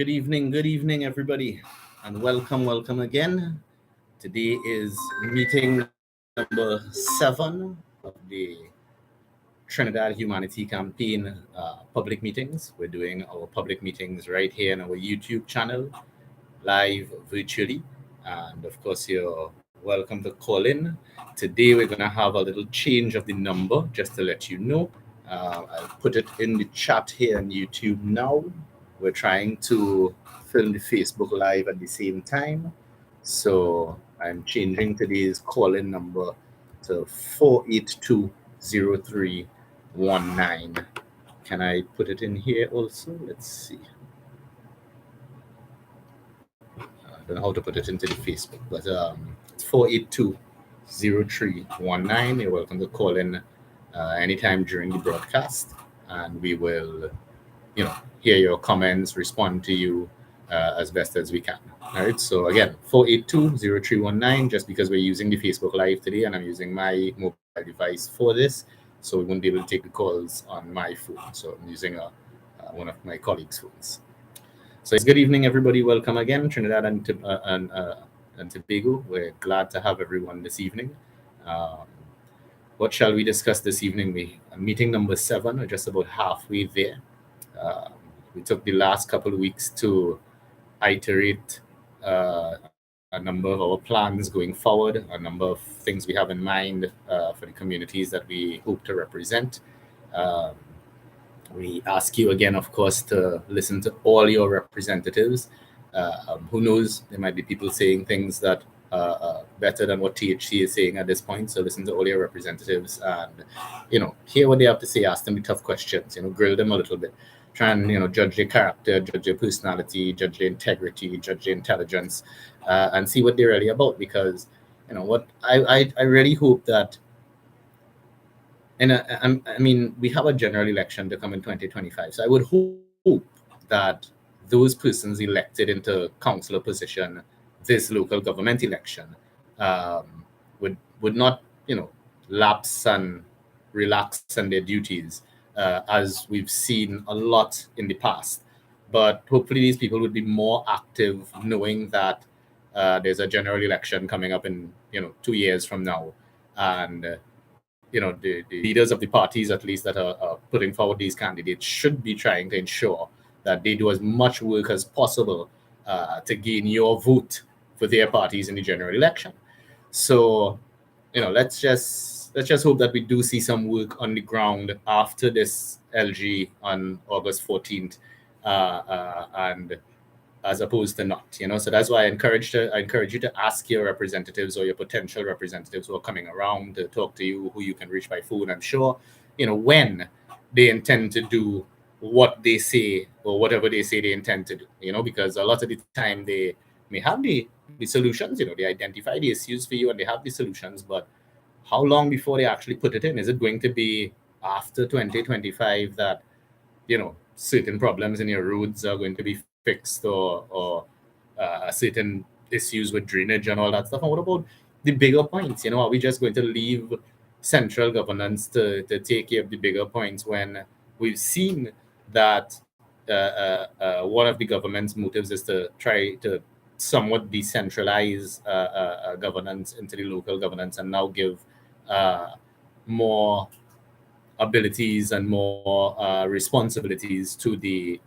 Good evening, everybody, and welcome again. Today is meeting number 7 of the Trinidad Humanity Campaign public meetings. We're doing our public meetings right here on our YouTube channel, live virtually. And of course, you're welcome to call in. Today, we're going to have a little change of the number just to let you know. I'll put it in the chat here on YouTube now. We're trying to film the Facebook Live at the same time. So I'm changing today's call-in number to 4820319. Can I put it in here also? Let's see. I don't know how to put it into the Facebook, but it's 4820319. You're welcome to call in anytime during the broadcast, and we will, hear your comments, respond to you as best as we can. All right. So again, 4820319. Just because we're using the Facebook Live today, and I'm using my mobile device for this, so we won't be able to take the calls on my phone. So I'm using one of my colleagues' phones. So it's good evening, everybody. Welcome again, Trinidad and Tobago. We're glad to have everyone this evening. What shall we discuss this evening? Meeting number 7. We're just about halfway there. We took the last couple of weeks to iterate a number of our plans going forward, a number of things we have in mind for the communities that we hope to represent. We ask you again, of course, to listen to all your representatives. Who knows? There might be people saying things that are better than what THC is saying at this point. So listen to all your representatives and, hear what they have to say. Ask them the tough questions, grill them a little bit. Try and, judge their character, judge their personality, judge their integrity, judge their intelligence, and see what they're really about. Because, what I really hope that, we have a general election to come in 2025. So I would hope that those persons elected into councillor position this local government election would not, lapse and relax on their duties as we've seen a lot in the past. But hopefully these people would be more active, knowing that there's a general election coming up in 2 years from now, and the leaders of the parties, at least, that are putting forward these candidates should be trying to ensure that they do as much work as possible to gain your vote for their parties in the general election. So, let's just hope that we do see some work on the ground after this LG on August 14th, and as opposed to not, So that's why I encourage you to ask your representatives or your potential representatives who are coming around to talk to you, who you can reach by phone, I'm sure, when they intend to do what they say or whatever they say they intend to do, because a lot of the time they may have the solutions, they identify the issues for you and they have the solutions, but how long before they actually put it in? Is it going to be after 2025 that, certain problems in your roads are going to be fixed, or certain issues with drainage and all that stuff? And what about the bigger points? Are we just going to leave central governance to take care of the bigger points when we've seen that one of the government's motives is to try to somewhat decentralize governance into the local governance and now give more abilities and more responsibilities to the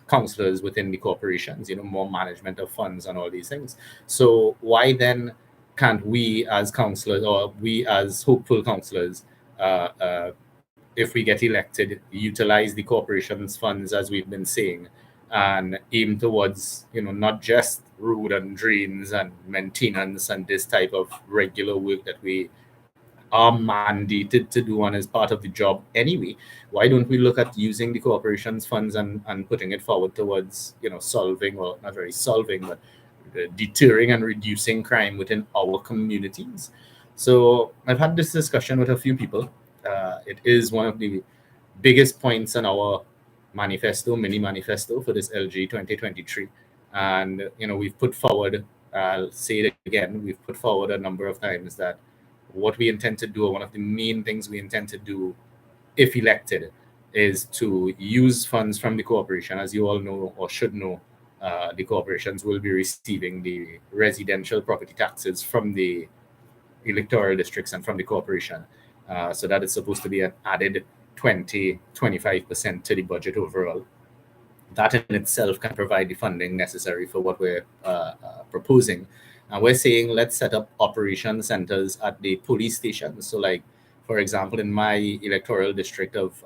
councillors within the corporations, more management of funds and all these things. So why then can't we as councillors, or we as hopeful councillors, if we get elected, utilize the corporation's funds, as we've been saying, and aim towards, not just road and drains and maintenance and this type of regular work that we are mandated to do and as part of the job anyway? Why don't we look at using the corporation's funds and putting it forward towards, solving, or not really solving, but deterring and reducing crime within our communities? So I've had this discussion with a few people. It is one of the biggest points in our mini manifesto for this LG 2023. And, we've put forward, I'll say it again, we've put forward a number of times that what we intend to do, or one of the main things we intend to do if elected, is to use funds from the corporation, as you all know or should know, the corporations will be receiving the residential property taxes from the electoral districts and from the corporation. So that is supposed to be an added 20-25% to the budget overall. That in itself can provide the funding necessary for what we're proposing. And we're saying let's set up operation centers at the police stations. So, like, for example, in my electoral district of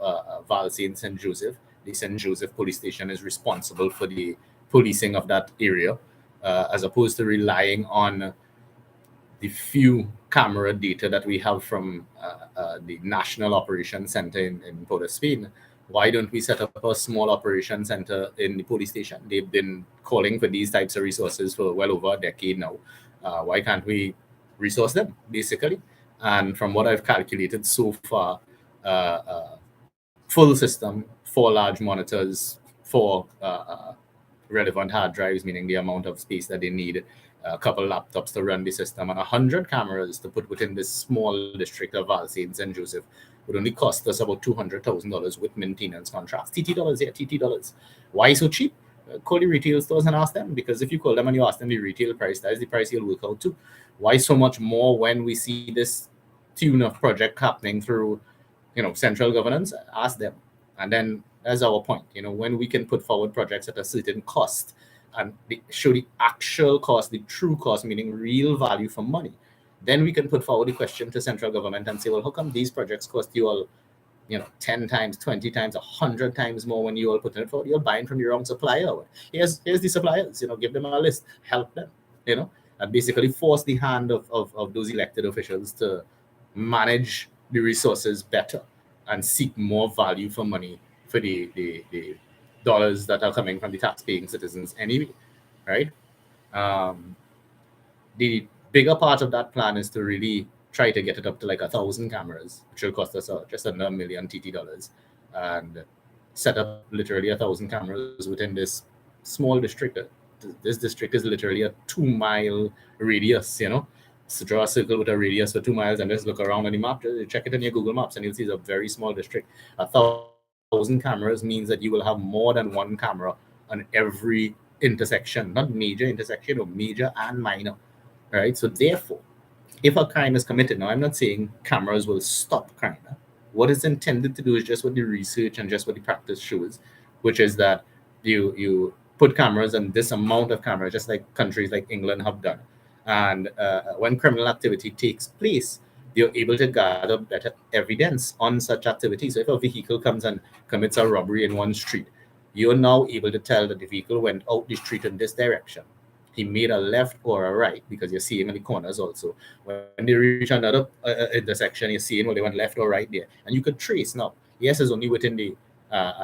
Valsay and St. Joseph, the St. Joseph police station is responsible for the policing of that area, as opposed to relying on the few camera data that we have from the National Operations Center in Port of Spain. Why don't we set up a small operation center in the police station? They've been calling for these types of resources for well over a decade now. Why can't we resource them, basically? And from what I've calculated so far, full system, 4 large monitors, 4 relevant hard drives, meaning the amount of space that they need, a couple laptops to run the system, and 100 cameras to put within this small district of Valsay and St. Joseph would only cost us about $200,000 with maintenance contracts. TT dollars, yeah, TT dollars. Why so cheap? Call the retail stores and ask them, because if you call them and you ask them the retail price, that is the price you'll work out to. Why so much more when we see this tune of project happening through, central governance? Ask them. And then that's our point. When we can put forward projects at a certain cost and show the actual cost, the true cost, meaning real value for money, then we can put forward the question to central government and say, well, how come these projects cost you all, 10 times, 20 times, 100 times more when you all put it forward? You're buying from the wrong supplier. Here's the suppliers, give them a list, help them, and basically force the hand of those elected officials to manage the resources better and seek more value for money for the dollars that are coming from the tax-paying citizens anyway, right? The bigger part of that plan is to really try to get it up to like 1,000 cameras, which will cost us just under $1 million TT dollars, and set up literally 1,000 cameras within this small district. This district is literally a 2-mile radius, So draw a circle with a radius for 2 miles and just look around on the map. Just check it in your Google Maps and you'll see it's a very small district. 1,000 cameras means that you will have more than one camera on every intersection, not major intersection, or major and minor, right? So therefore, if a crime is committed, now I'm not saying cameras will stop crime. What it's intended to do is just what the research and just what the practice shows, which is that you put cameras and this amount of cameras, just like countries like England have done. And when criminal activity takes place, you're able to gather better evidence on such activity. So if a vehicle comes and commits a robbery in one street, you're now able to tell that the vehicle went out the street in this direction. He made a left or a right, because you're seeing in the corners also. When they reach another intersection, you're seeing whether they went left or right there. And you could trace. Now, yes, it's only within the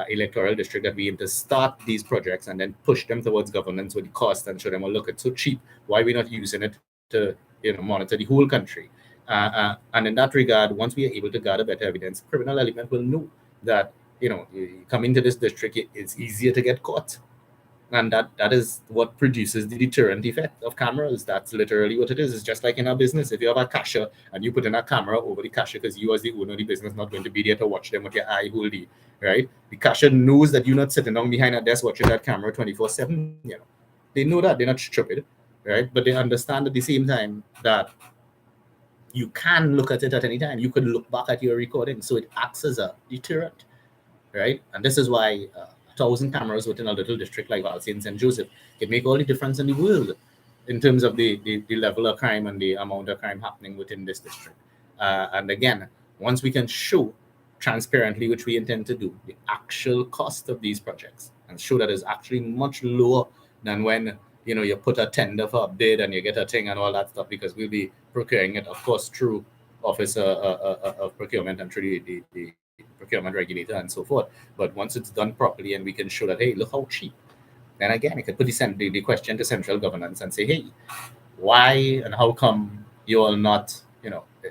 electoral district that we aim to start these projects and then push them towards governance with the cost and show them, well, look, it's so cheap. Why are we not using it to monitor the whole country? And in that regard, once we are able to gather better evidence, criminal element will know that, you come into this district, it's easier to get caught. And that is what produces the deterrent effect of cameras. That's literally what it is. It's just like in our business. If you have a cashier and you put in a camera over the cashier, because you as the owner of the business not going to be there to watch them with your eye holdy, right? The cashier knows that you're not sitting down behind a desk watching that camera 24/7. They know that. They're not stupid, right? But they understand at the same time that you can look at it at any time. You could look back at your recording. So it acts as a deterrent, right? And this is why 1,000 cameras within a little district like Valsay and St. Joseph can make all the difference in the world in terms of the level of crime and the amount of crime happening within this district. And again, once we can show transparently, which we intend to do, the actual cost of these projects and show that is actually much lower than when you put a tender for a bid and you get a thing and all that stuff, because we'll be procuring it, of course, through Office of Procurement and through the procurement regulator and so forth. But once it's done properly and we can show that, hey, look how cheap, then again, you could put the question to central governance and say, hey, why and how come you are not,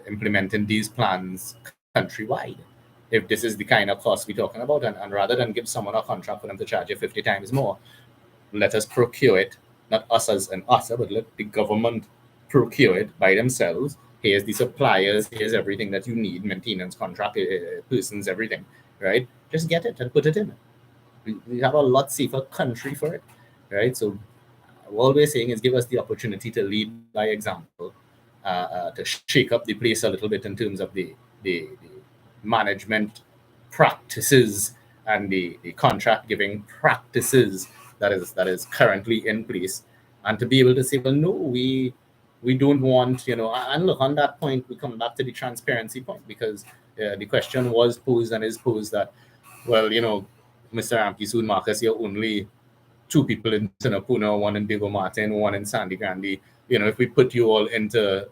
implementing these plans countrywide? If this is the kind of cost we're talking about, and rather than give someone a contract for them to charge you 50 times more, let us procure it, not us as an us, but let the government procure it by themselves. Here's the suppliers, here's everything that you need, maintenance, contract, persons, everything, right? Just get it and put it in. We have a lot safer country for it. right? So all we're saying is give us the opportunity to lead by example, to shake up the place a little bit in terms of the management practices and the contract giving practices that is currently in place, and to be able to say, well, no, we don't want, and look, on that point we come back to the transparency point, because the question was posed and is posed that, well, Mr. Ampi, soon Marcus, you're only two people in Sinapuna, one in Diego Martin, one in Sandy Grande. If we put you all into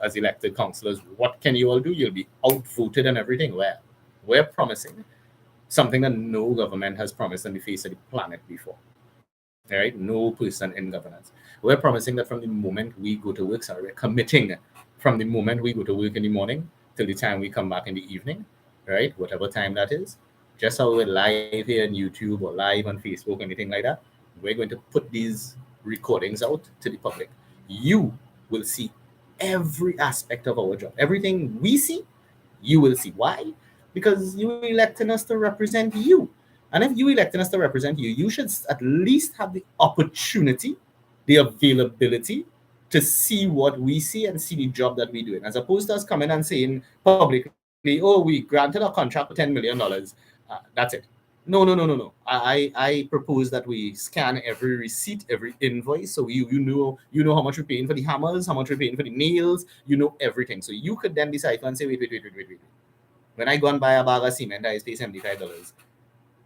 as elected councillors, what can you all do? You'll be outvoted and everything. We're promising something that no government has promised on the face of the planet before. All right, no person in governance. We're promising that from the moment we go to work, sorry, we're committing from the moment we go to work in the morning till the time we come back in the evening, right? Whatever time that is. Just how we're live here on YouTube or live on Facebook, anything like that, we're going to put these recordings out to the public. You will see every aspect of our job. Everything we see, you will see. Why? Because you electing us to represent you. And if you electing us to represent you, you should at least have the opportunity, the availability to see what we see and see the job that we're doing, as opposed to us coming and saying publicly, oh, we granted a contract for $10 million. That's it. No. I propose that we scan every receipt, every invoice, so you know how much we're paying for the hammers, how much we're paying for the nails, everything. So you could then decide and say, wait. When I go and buy a bag of cement, I pay $75.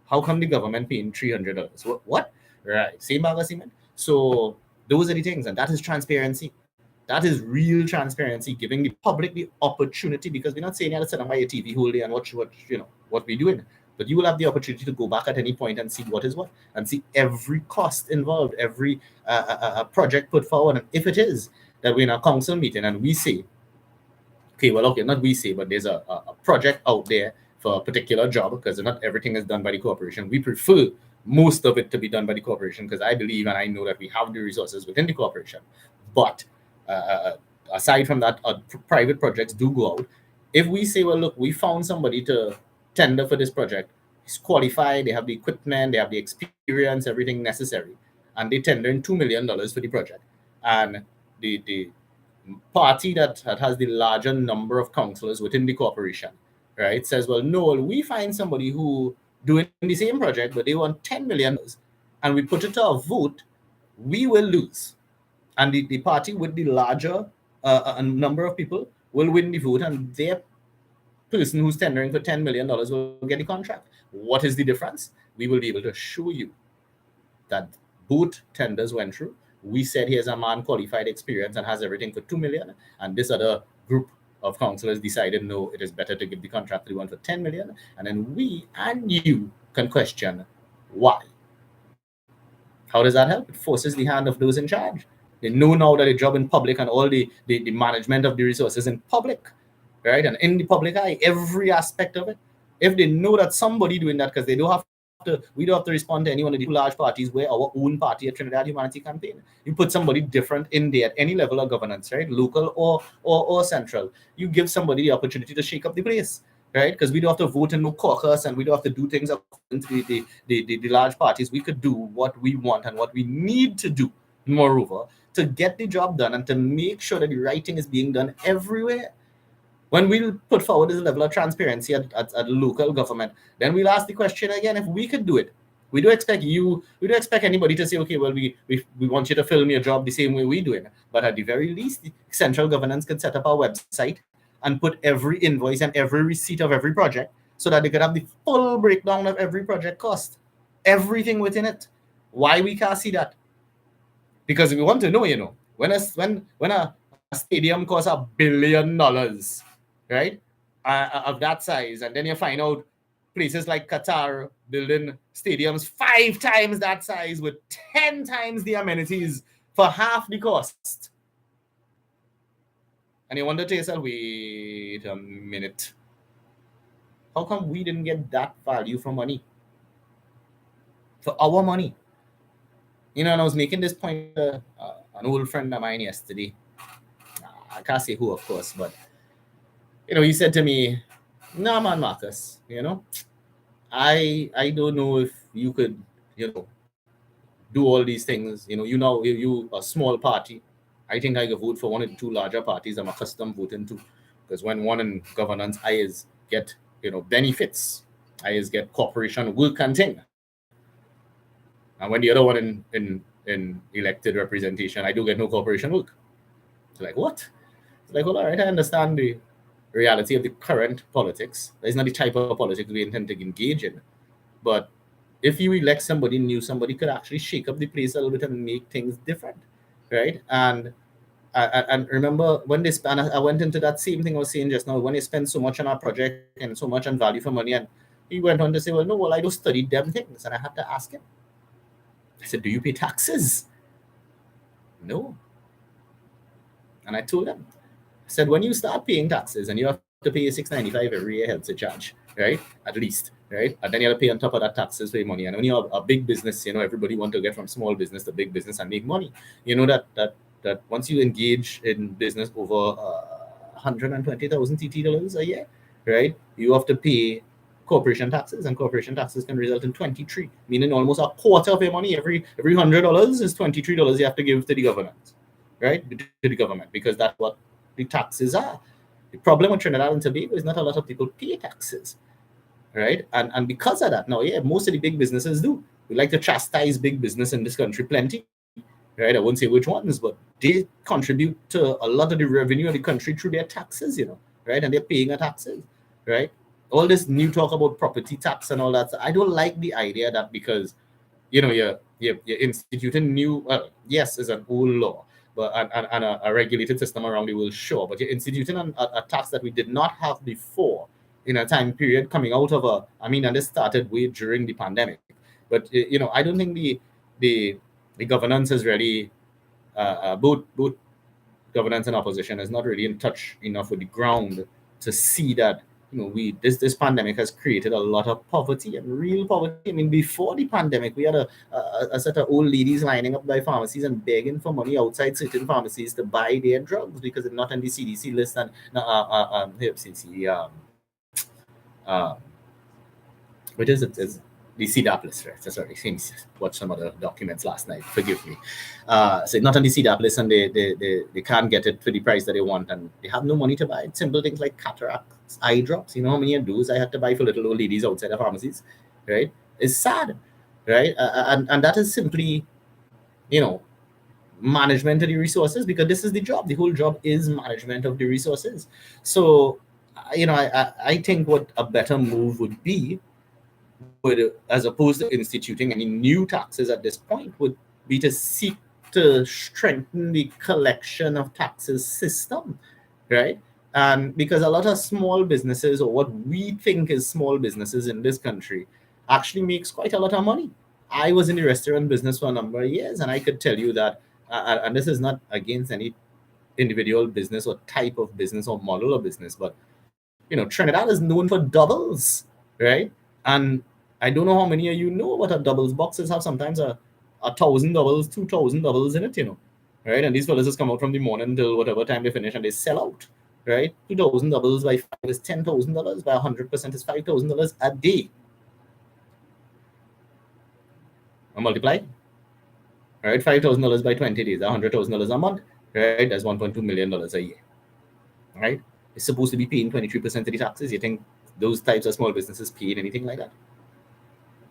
How come the government paying $300? What? Right, same bag of cement. So those are the things, and that is transparency. That is real transparency, giving the public the opportunity, because we're not saying you have to sit on by your TV whole day and watch what we're doing. But you will have the opportunity to go back at any point and see what is what, and see every cost involved, every project put forward. And if it is that we're in a council meeting and we say, okay, not we say, but there's a project out there for a particular job, because not everything is done by the corporation. We prefer most of it to be done by the corporation, because I believe and I know that we have the resources within the corporation. But aside from that, private projects do go out. If we say, well, look, we found somebody to tender for this project, he's qualified, they have the equipment, they have the experience, everything necessary, and they tender in $2 million for the project, and the party that has the larger number of councillors within the corporation, right, says, well, no, we find somebody who doing the same project, but they want $10 million, and we put it to a vote, we will lose. And the party with the larger number of people will win the vote, and their person who's tendering for $10 million will get the contract. What is the difference? We will be able to show you that both tenders went through. We said here's a man qualified, experience, and has everything for $2 million, and this other group of councillors decided, no, it is better to give the contract to the one for $10 million, and then we and you can question why. How does that help? It forces the hand of those in charge. They know now that the job in public and all the management of the resources in public, right, and in the public eye, every aspect of it. If they know that somebody doing that, because we don't have to respond to any one of the two large parties. We're our own party at Trinidad Humanity Campaign. You put somebody different in there at any level of governance, right, local or central. You give somebody the opportunity to shake up the place, right? Because we don't have to vote in no caucus, and we don't have to do things according to the large parties. We could do what we want and what we need to do, moreover, to get the job done and to make sure that the right thing is being done everywhere. When we'll put forward this level of transparency at local government, then we'll ask the question again, if we could do it. We don't expect anybody to say, okay, well, we want you to film your job the same way we do it. But at the very least, the central governance could set up our website and put every invoice and every receipt of every project, so that they could have the full breakdown of every project cost, everything within it. Why we can't see that? Because we want to know, when a stadium costs $1 billion, right, of that size, and then you find out places like Qatar building stadiums 5 times that size with 10 times the amenities for half the cost. And you wonder to yourself, wait a minute, how come we didn't get that value for money, for our money? And I was making this point to an old friend of mine yesterday. I can't say who, of course, but he said to me, "No, man, Marcus, I don't know if you could, do all these things. You a small party. I think I could vote for one of the two larger parties I'm accustomed voting to, because when one in governance, I is get benefits, I is get corporation work and thing, and when the other one in elected representation, I do get no corporation work. It's like what? It's like, well, all right, I understand the reality of the current politics. That's not the type of politics we intend to engage in. But if you elect somebody new, somebody could actually shake up the place a little bit and make things different, right? And remember when they spend, I went into that same thing I was saying just now, when they spend so much on our project and so much on value for money, and he went on to say, well, no, well, I don't study them things. And I had to ask him, I said, do you pay taxes? No. And I told him, I said, when you start paying taxes and you have to pay $6.95 every year health charge, right? At least, right? And then you have to pay on top of that taxes for your money. And when you have a big business, everybody want to get from small business to big business and make money. You know that once you engage in business over 120,000 TT dollars a year, right? You have to pay corporation taxes, and corporation taxes can result in 23, meaning almost a quarter of your money. Every $100 is $23 you have to give to the government, right? To the government, because that's what the taxes are. The problem with Trinidad and Tobago is not a lot of people pay taxes, right? And because of that, now, yeah, most of the big businesses do. We like to chastise big business in this country plenty, right? I won't say which ones, but they contribute to a lot of the revenue of the country through their taxes, right? And they're paying their taxes, right? All this new talk about property tax and all that, I don't like the idea that because you're instituting new, well, yes, it's an old law, but and a regulated system around the world, sure, but you're instituting a tax that we did not have before in a time period coming out of and this started way during the pandemic. But I don't think the the governance is really both governance and opposition is not really in touch enough with the ground to see that we this pandemic has created a lot of poverty, and real poverty. I mean, before the pandemic, we had a set of old ladies lining up by pharmacies and begging for money outside certain pharmacies to buy their drugs because it's not on the CDC list and CDC um, what is it? Is the CDAP list, right? So sorry, seems watched some other documents last night. Forgive me. So not on the CDAP list, and they can't get it for the price that they want, and they have no money to buy it. Simple things like cataracts, eye drops. You know how many of those I had to buy for little old ladies outside the pharmacies, right? It's sad, right? And that is simply, management of the resources, because this is the job. The whole job is management of the resources. So, I think what a better move would be, as opposed to instituting any new taxes at this point, would be to seek to strengthen the collection of taxes system, right? And because a lot of small businesses, or what we think is small businesses in this country, actually makes quite a lot of money. I was in the restaurant business for a number of years, and I could tell you that, and this is not against any individual business or type of business or model of business, but Trinidad is known for doubles, right? And I don't know how many of you know, but our doubles boxes have sometimes a 1,000 doubles, 2,000 doubles in it, right? And these fellas just come out from the morning till whatever time they finish, and they sell out, right? 2,000 doubles by 5 is $10,000. By 100% is $5,000 a day. And multiply, right? $5,000 by 20 days, $100,000 a month, right? That's $1.2 million a year, right? It's supposed to be paying 23% of the taxes. You think those types of small businesses pay anything like that?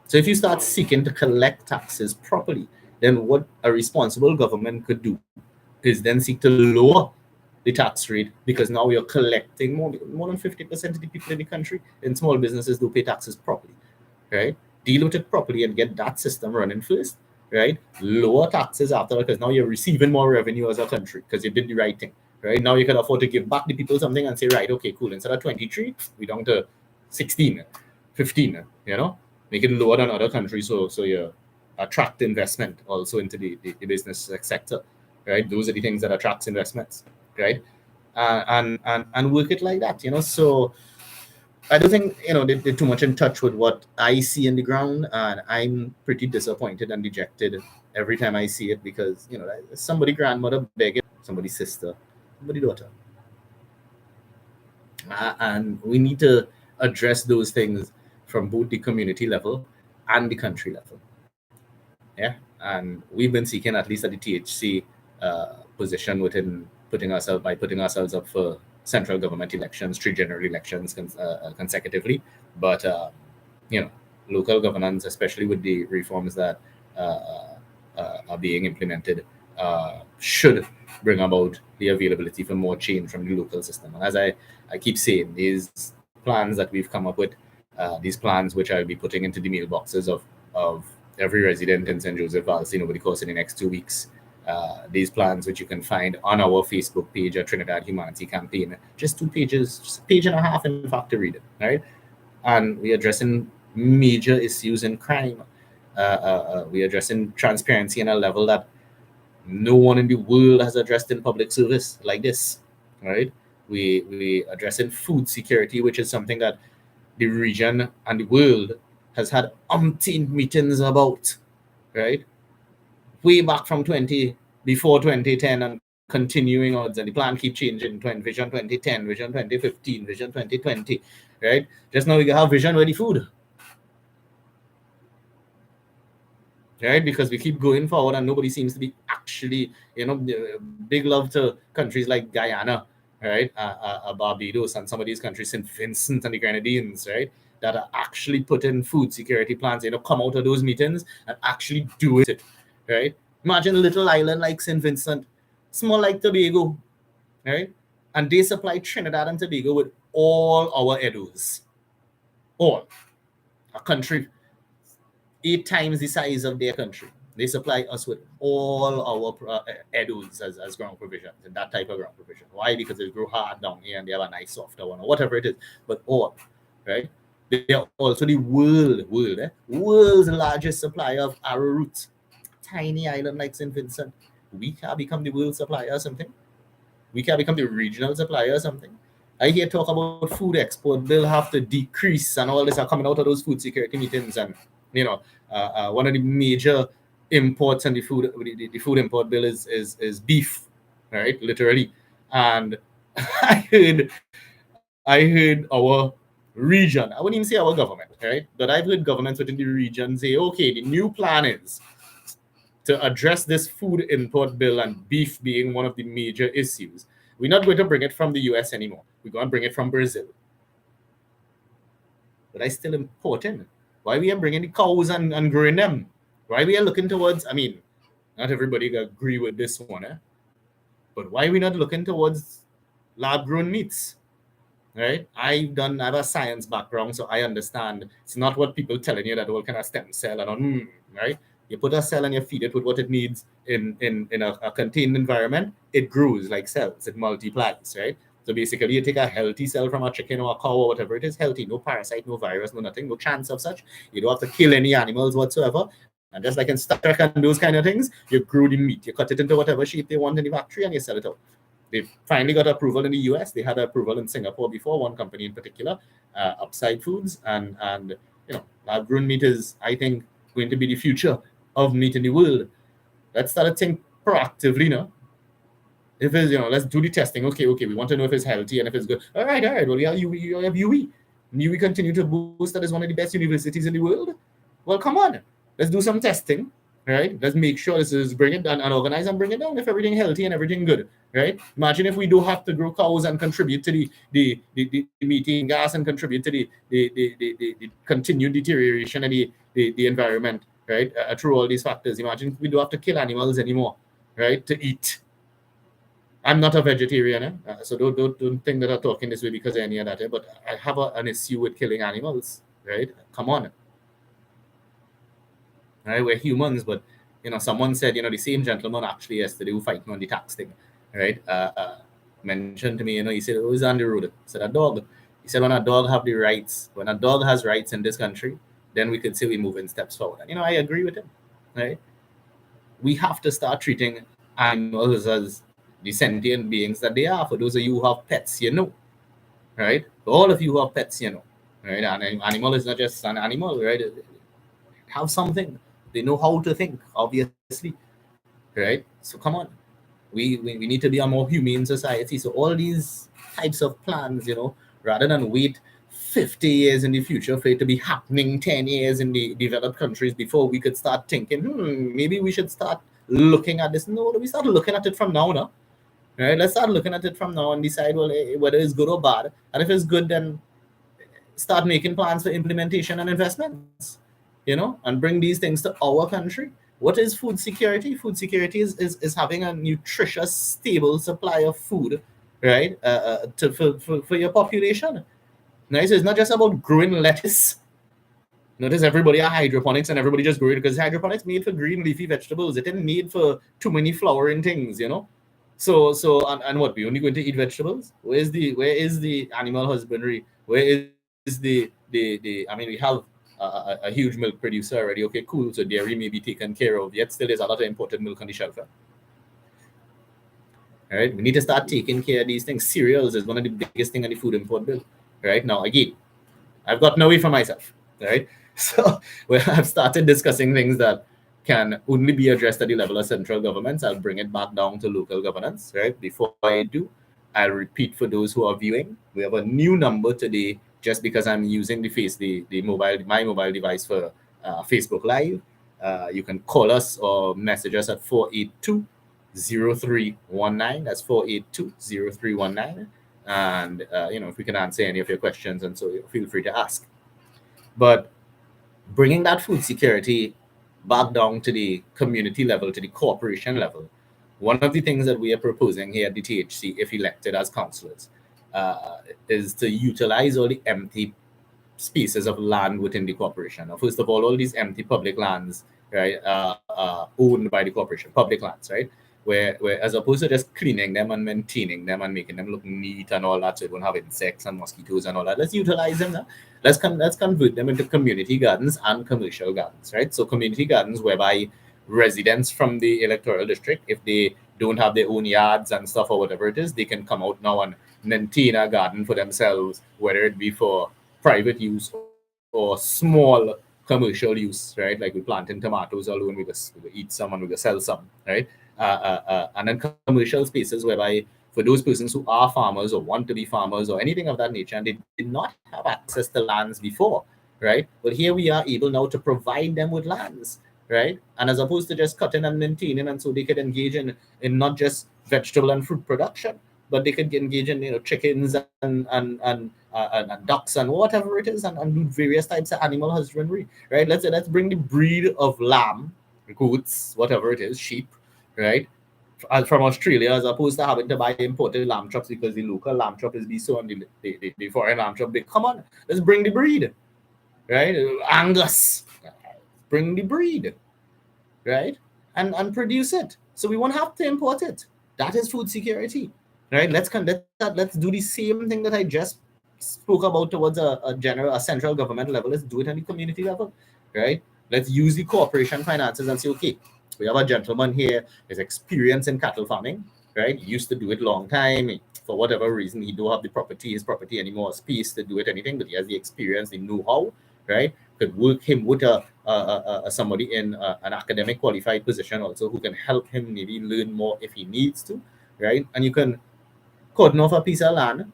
So if you start seeking to collect taxes properly, then what a responsible government could do is then seek to lower the tax rate, because now you're collecting more than 50% of the people in the country in small businesses do pay taxes properly, right? Deal with it properly and get that system running first, right? Lower taxes after, because now you're receiving more revenue as a country because you did the right thing, right? Now you can afford to give back the people something and say, right, okay, cool. Instead of 23, we down to 16, 15, make it lower than other countries, so you attract investment also into the business sector, right? Those are the things that attracts investments, right? And work it like that, So I don't think they're too much in touch with what I see in the ground, and I'm pretty disappointed and dejected every time I see it, because somebody grandmother begging, somebody sister, somebody daughter, and we need to address those things from both the community level and the country level. Yeah, and we've been seeking, at least at the THC position, within putting ourselves up for central government elections, 3 general elections consecutively. But you know, local governance, especially with the reforms that are being implemented, should bring about the availability for more change from the local system. And as I keep saying, these plans that we've come up with, these plans which I'll be putting into the mailboxes of every resident in St. Joseph Valley over the course of the next 2 weeks. These plans, which you can find on our Facebook page at Trinidad Humanity Campaign, just 2 pages, just a page and a half, in fact, to read it, right? And we're addressing major issues in crime. We're addressing transparency on a level that no one in the world has addressed in public service like this, right? We addressing food security, which is something that the region and the world has had umpteen meetings about, right? Way back from before 2010 and continuing odds, and the plan keep changing. Vision 2010, Vision 2015, Vision 2020, right? Just now we have Vision Ready Food, right? Because we keep going forward and nobody seems to be actually, big love to countries like Guyana, right? Barbados and some of these countries, St. Vincent and the Grenadines, right? That are actually putting food security plans, come out of those meetings and actually do it, right? Imagine a little island like St. Vincent, small like Tobago, right? And they supply Trinidad and Tobago with all our Edos. All. A country 8 times the size of their country. They supply us with all our Edos as ground provisions, and that type of ground provision. Why? Because they grow hard down here and they have a nice softer one, or whatever it is. But all, right? They are also the world's largest supplier of arrowroot. Tiny island like St. Vincent. We can become the world supplier or something. We can become the regional supplier or something. I hear talk about food export bill have to decrease, and all this are coming out of those food security meetings. And one of the major imports and the food import bill is beef, right? Literally. And I heard our region, I wouldn't even say our government, right? But I've heard governments within the region say, okay, the new plan is to address this food import bill, and beef being one of the major issues. We're not going to bring it from the US anymore. We're going to bring it from Brazil. But I still important. Why we are bringing the cows and growing them? Why we are looking towards, not everybody agree with this one, but why we not looking towards lab-grown meats? Right? I have a science background, so I understand it's not what people telling you that all kind of stem cell and right? You put a cell and you feed it with what it needs in a contained environment, it grows like cells, it multiplies, right? So basically, you take a healthy cell from a chicken or a cow or whatever it is, healthy, no parasite, no virus, no nothing, no chance of such. You don't have to kill any animals whatsoever. And just like in Star Trek and those kind of things, you grow the meat, you cut it into whatever shape they want in the factory, and you sell it out. They've finally got approval in the US. They had approval in Singapore before, one company in particular, Upside Foods. And lab-grown meat is, I think, going to be the future of meat in the world. Let's start to think proactively, If it's, let's do the testing. Okay, we want to know if it's healthy and if it's good. All right. Well, you have UE. UE continue to boast that is one of the best universities in the world. Well, come on. Let's do some testing, right? Let's make sure this is bring it down and organize and bring it down if everything healthy and everything good, right? Imagine if we do have to grow cows and contribute to the methane gas and contribute to the continued deterioration of the environment, right? Through all these factors. Imagine if we don't have to kill animals anymore, right? To eat. I'm not a vegetarian, so don't think that I'm talking this way because of any of that. But I have an issue with killing animals, right? Come on. Right, we're humans, but someone said, the same gentleman actually yesterday who fighting on the tax thing, right? Mentioned to me, he said, "Oh, he's on the road." I said, "A dog." He said, "When a dog have the rights, when a dog has rights in this country, then we could say we're moving steps forward." And I agree with him, right? We have to start treating animals as the sentient beings that they are. For those of you who have pets, right? For all of you who have pets, right? An animal is not just an animal, right? Have something. They know how to think, obviously, right? So come on, we need to be a more humane society. So all these types of plans, rather than wait 50 years in the future for it to be happening 10 years in the developed countries before we could start thinking, maybe we should start looking at this. No, we start looking at it from now, no? Right? Let's start looking at it from now and decide, well, whether it's good or bad. And if it's good, then start making plans for implementation and investments, and bring these things to our country. What is food security? Food security is having a nutritious, stable supply of food, right, for your population. Right? So it's not just about growing lettuce. Notice everybody are hydroponics and everybody just grow it because hydroponics made for green leafy vegetables. It isn't made for too many flowering things, So and what, we only going to eat vegetables? Where is the animal husbandry? Where is the I mean, we have a huge milk producer already. Okay, cool. So dairy may be taken care of. Yet still there's a lot of imported milk on the shelf. Right? We need to start taking care of these things. Cereals is one of the biggest things on the food import bill. Right? Now, again, I've gotten away from myself. Right? So I've started discussing things that can only be addressed at the level of central governments. I'll bring it back down to local governance. Right? Before I do, I'll repeat for those who are viewing. We have a new number today, just because I'm using my mobile device for Facebook Live. You can call us or message us at 482-0319. That's 482-0319. And if we can answer any of your questions, and so feel free to ask. But bringing that food security back down to the community level, to the corporation level, one of the things that we are proposing here at the THC, if elected as councillors, is to utilize all the empty spaces of land within the corporation. Now, first of all these empty public lands, right, owned by the corporation, public lands, right, where as opposed to just cleaning them and maintaining them and making them look neat and all that, so it won't have insects and mosquitoes and all that, let's utilize them now. Let's convert them into community gardens and commercial gardens, right? So community gardens whereby residents from the electoral district, if they don't have their own yards and stuff or whatever it is, they can come out now and maintain a garden for themselves, whether it be for private use or small commercial use, right? Like we planting tomatoes alone, we eat some and we sell some, right? And then commercial spaces whereby for those persons who are farmers or want to be farmers or anything of that nature, and they did not have access to lands before, right? But here we are able now to provide them with lands, right? And as opposed to just cutting and maintaining, and so they could engage in not just vegetable and fruit production, but they could engage in chickens and ducks and whatever it is, and do various types of animal husbandry, right? Let's bring the breed of lamb, goats, whatever it is, sheep, right, from Australia, as opposed to having to buy imported lamb chops because the local lamb chop is so and the foreign lamb chop big. Come on, let's bring the breed, right? Angus, bring the breed, right, and produce it, so we won't have to import it. That is food security, right? Let's do the same thing that I just spoke about towards a central government level. Let's do it on the community level, right? Let's use the corporation finances and say, okay, we have a gentleman here, his experience in cattle farming, right? He used to do it long time. For whatever reason, he don't have his property anymore, space to do it anything, but he has the experience, the know-how, right? Could work him with somebody in an academic qualified position also, who can help him maybe learn more if he needs to, right? And you can cordon off a piece of land,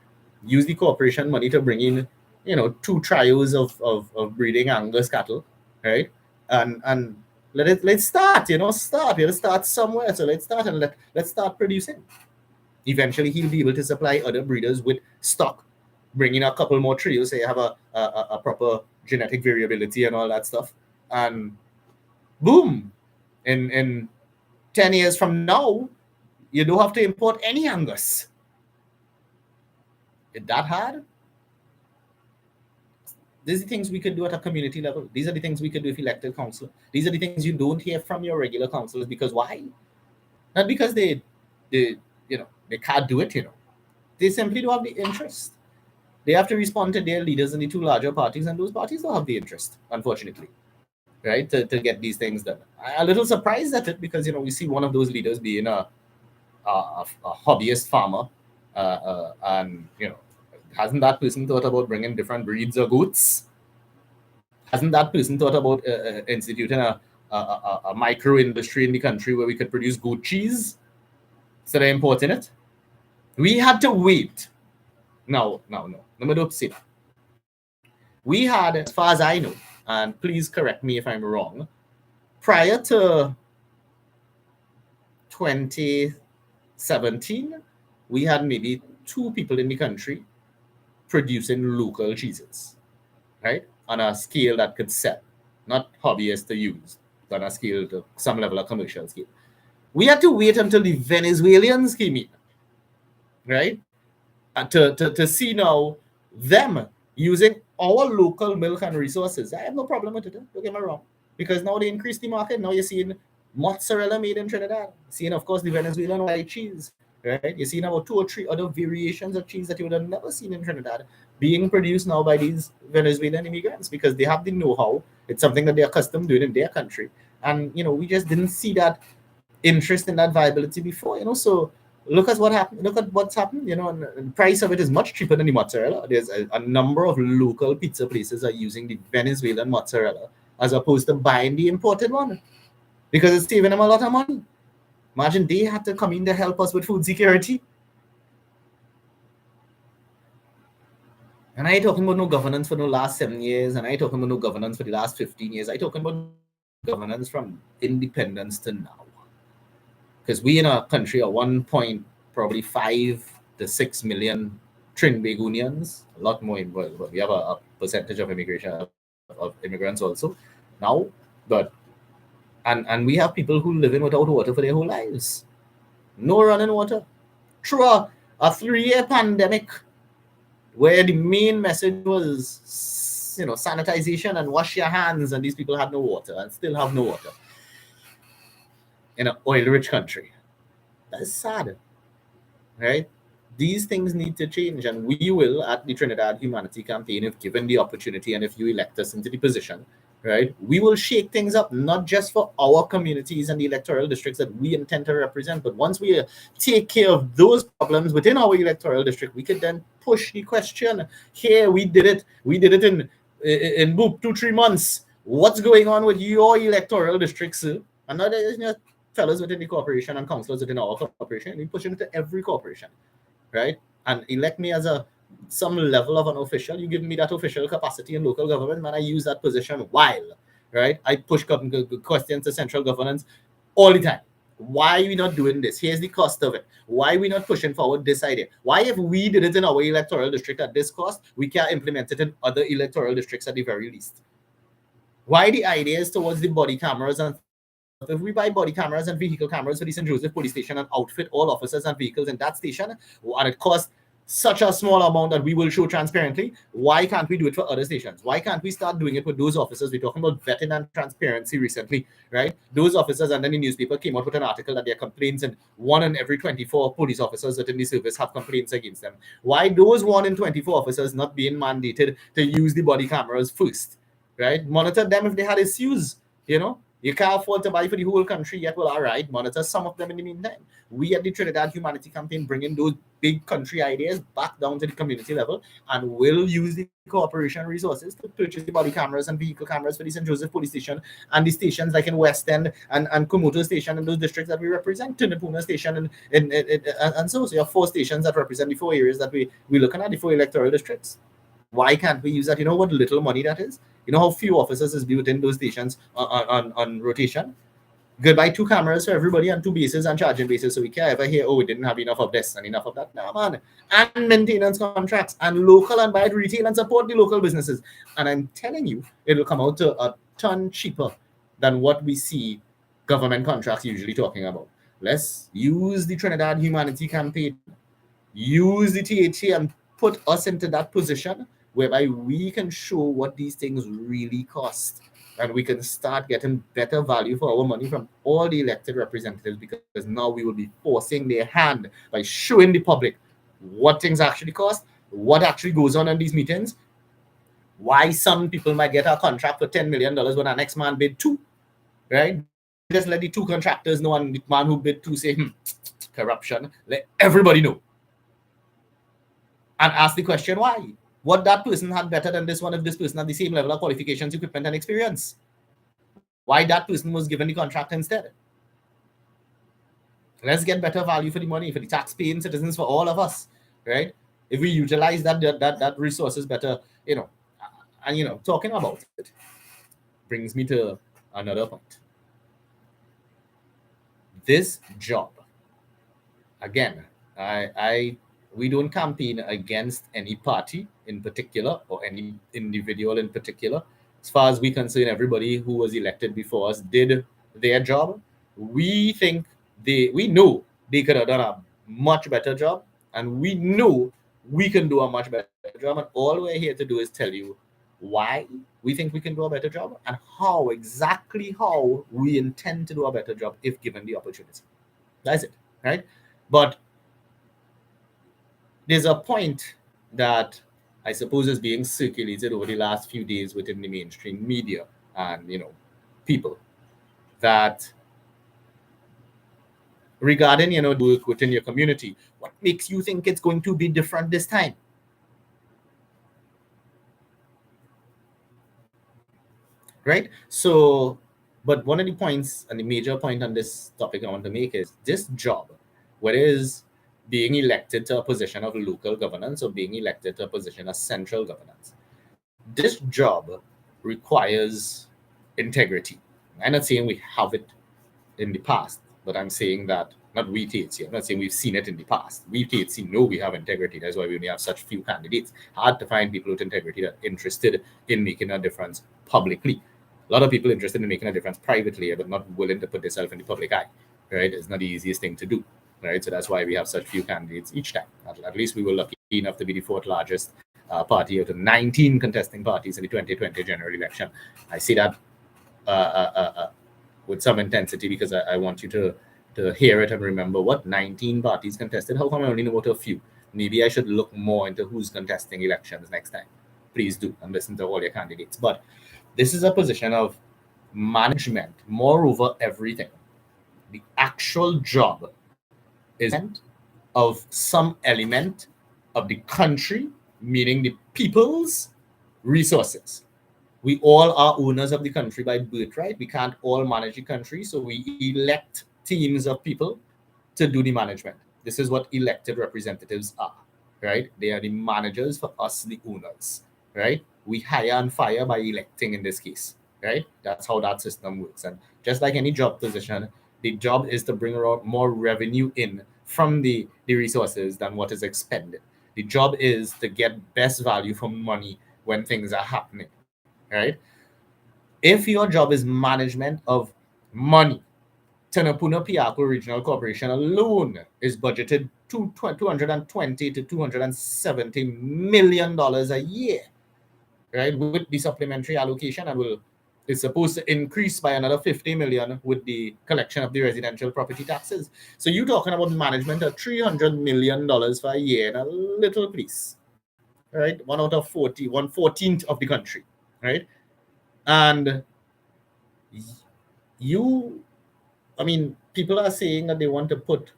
use the corporation money to bring in, 2 trials of breeding Angus cattle, right? And let's start, let's start somewhere. So let's start and let's start producing. Eventually he'll be able to supply other breeders with stock, bring in a couple more trios, so you have a proper genetic variability and all that stuff, and boom, in 10 years from now, you don't have to import any Angus. Is that hard? These are the things we could do at a community level. These are the things we could do if elected councillor. These are the things you don't hear from your regular councillors. Because why? Not because they can't do it, They simply don't have the interest. They have to respond to their leaders in the 2 larger parties, and those parties don't have the interest, unfortunately, right, to get these things done. I'm a little surprised at it because, we see one of those leaders being a hobbyist farmer, and, hasn't that person thought about bringing different breeds of goats? Hasn't that person thought about instituting a micro industry in the country where we could produce goat cheese instead of importing it? We had to wait. No. Let me don't say that. We had, as far as I know, and please correct me if I'm wrong, prior to 2017, we had maybe 2 people in the country producing local cheeses, right? On a scale that could sell, not hobbyists to use, but on a scale to some level of commercial scale. We had to wait until the Venezuelans came in, right? To see now them using our local milk and resources. I have no problem with it. Don't get me wrong. Because now they increase the market. Now you're seeing mozzarella made in Trinidad. Seeing, of course, the Venezuelan white cheese, right? You're seeing about 2 or 3 other variations of cheese that you would have never seen in Trinidad being produced now by these Venezuelan immigrants because they have the know-how. It's something that they're accustomed doing in their country. And, we just didn't see that interest in that viability before, so look at what happened. Look at what's happened. And the price of it is much cheaper than the mozzarella. There's a number of local pizza places are using the Venezuelan mozzarella as opposed to buying the imported one because it's saving them a lot of money. Imagine they had to come in to help us with food security. And I ain't talking about no governance for the last 7 years, and I ain't talking about no governance for the last 15 years. I talking about governance from independence to now. Because we in our country are 1.5 to 6 million Trinbagonians, a lot more involved. But we have a percentage of immigration of immigrants also now. But and we have people who live in without water for their whole lives. No running water. Through a 3-year pandemic where the main message was sanitization and wash your hands, and these people had no water and still have no water in an oil-rich country. That's sad, right? These things need to change, and we will, at the Trinidad Humanity Campaign, if given the opportunity and if you elect us into the position, right, we will shake things up, not just for our communities and the electoral districts that we intend to represent, but once we take care of those problems within our electoral district, we can then push the question. Here, we did it in boop 2-3 months. What's going on with your electoral districts? Another fellows within the corporation and councillors within our corporation, we push it into every corporation, right? And elect me as some level of an official. You give me that official capacity in local government, man, I use that position while, right? I push questions to central governance all the time. Why are we not doing this? Here's the cost of it. Why are we not pushing forward this idea? Why, if we did it in our electoral district at this cost, we can't implement it in other electoral districts at the very least? Why the ideas towards the body cameras and if we buy body cameras and vehicle cameras for the St. Joseph police station and outfit all officers and vehicles in that station, and it costs such a small amount that we will show transparently, why can't we do it for other stations? Why can't we start doing it with those officers? We're talking about vetting and transparency recently, right? Those officers, and then the newspaper came out with an article that their complaints, and 1 in every 24 police officers within the service have complaints against them. Why those 1 in 24 officers not being mandated to use the body cameras first, right? Monitor them if they had issues, You can't afford to buy for the whole country yet. Well, all right, monitor some of them in the meantime. We at the Trinidad Humanity Campaign bringing those big country ideas back down to the community level, and will use the corporation resources to purchase the body cameras and vehicle cameras for the St. Joseph Police Station and the stations like in West End and Komodo Station in those districts that we represent, Tinnapuna Station and so you have 4 stations that represent the 4 areas that we're looking at, the 4 electoral districts. Why can't we use that? You know what little money that is? You know how few officers is built in those stations on rotation? Good, buy 2 cameras for everybody and 2 bases and charging bases, so we can't ever hear, we didn't have enough of this and enough of that. No, man. And maintenance contracts and local and buy it retail and support the local businesses. And I'm telling you, it'll come out to a ton cheaper than what we see government contracts usually talking about. Let's use the Trinidad Humanity Campaign, use the THC, and put us into that position whereby we can show what these things really cost, and we can start getting better value for our money from all the elected representatives, because now we will be forcing their hand by showing the public what things actually cost, what actually goes on in these meetings, why some people might get a contract for $10 million when our next man bid 2, right? Just let the 2 contractors know, and the man who bid 2 say, corruption. Let everybody know. And ask the question why. What that person had better than this one if this person had the same level of qualifications, equipment, and experience? Why that person was given the contract instead? Let's get better value for the money, for the tax-paying citizens, for all of us, right? If we utilize that resources better, And talking about it brings me to another point. This job, again, we don't campaign against any party in particular or any individual in particular. As far as we concern, everybody who was elected before us did their job. We think we know they could have done a much better job, and we know we can do a much better job. And all we're here to do is tell you why we think we can do a better job and exactly how we intend to do a better job if given the opportunity. That's it, right? But there's a point that I suppose is being circulated over the last few days within the mainstream media and people, that regarding work within your community, what makes you think it's going to be different this time? Right? So, but one of the points and the major point on this topic I want to make is this job, whether it is being elected to a position of local governance or being elected to a position of central governance, this job requires integrity. I'm not saying we have it in the past, but I'm saying that not we THC. I'm not saying we've seen it in the past. We THC know we have integrity. That's why we only have such few candidates. Hard to find people with integrity that are interested in making a difference publicly. A lot of people interested in making a difference privately, but not willing to put themselves in the public eye. Right? It's not the easiest thing to do. Right? So that's why we have such few candidates each time. At least we were lucky enough to be the fourth largest party out of 19 contesting parties in the 2020 general election. I see that with some intensity because I want you to hear it and remember what 19 parties contested. How come I only know about a few? Maybe I should look more into who's contesting elections next time. Please do and listen to all your candidates. But this is a position of management, moreover everything. The actual job is of some element of the country, meaning the people's resources. We all are owners of the country by birthright. We can't all manage the country, so we elect teams of people to do the management. This is what elected representatives are, right? They are the managers for us, the owners, right? We hire and fire by electing in this case, right? That's how that system works. And just like any job position, the job is to bring around more revenue in from the resources than what is expended. The job is to get best value for money when things are happening, right? If your job is management of money, Tanapuna Piako Regional Corporation alone is budgeted to $220 to $270 million a year, right? With the supplementary allocation, and is supposed to increase by another $50 million with the collection of the residential property taxes. So you're talking about management of $300 million for a year in a little place, right? 1 out of 40, 1/14 of the country, right? And people are saying that they want to put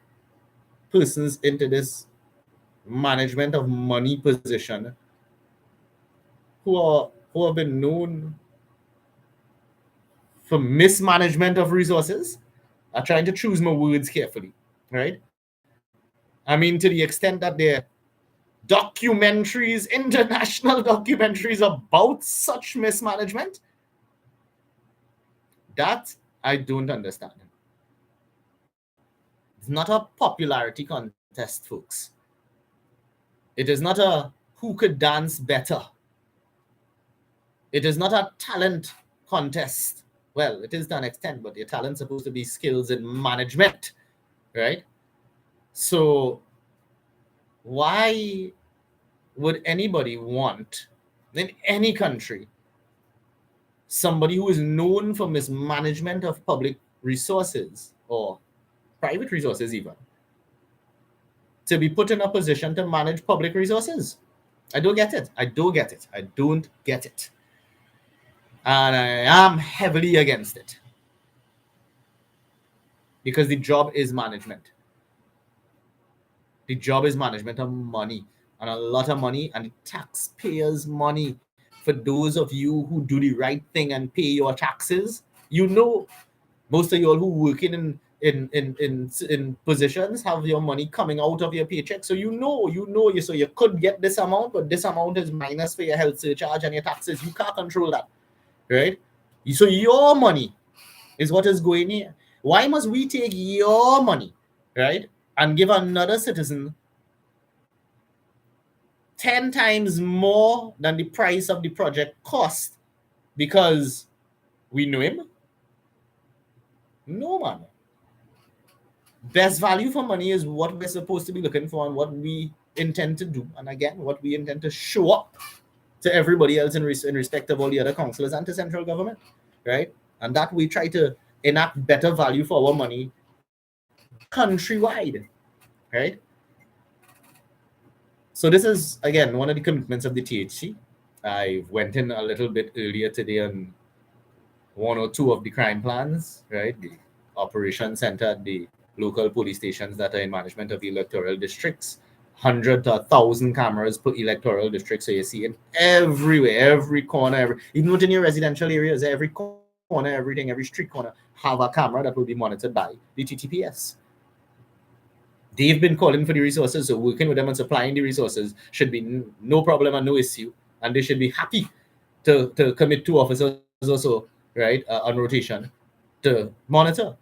persons into this management of money position who have been known for mismanagement of resources. I'm trying to choose my words carefully, right? To the extent that there are documentaries, international documentaries about such mismanagement, that I don't understand. It's not a popularity contest, folks. It is not a who could dance better. It is not a talent contest. Well, it is to an extent, but your talent's supposed to be skills in management, right? So why would anybody want, in any country, somebody who is known for mismanagement of public resources or private resources even, to be put in a position to manage public resources? I don't get it. I don't get it. And I am heavily against it. Because the job is management. The job is management of money, and a lot of money, and the taxpayers' money. For those of you who do the right thing and pay your taxes, most of you all who working in in positions have your money coming out of your paycheck, so so you could get this amount, but this amount is minus for your health surcharge and your taxes. You can't control that, right? So your money is what is going here. Why must we take your money, right, and give another citizen 10 times more than the price of the project cost because we know him? No, man. Best value for money is what we're supposed to be looking for and what we intend to do. And again, what we intend to show up to everybody else in respect of all the other councillors and to central government, right? And that we try to enact better value for our money countrywide, right? So this is, again, one of the commitments of the THC. I went in a little bit earlier today on one or two of the crime plans, right? The operation center at the local police stations that are in management of electoral districts, 100 to 1,000 cameras per electoral district. So you see it everywhere, every corner, even within your residential areas, every corner, everything, every street corner have a camera that will be monitored by the TTPS. They've been calling for the resources, so working with them and supplying the resources should be no problem and no issue, and they should be happy to commit 2 officers or so, right, on rotation to monitor.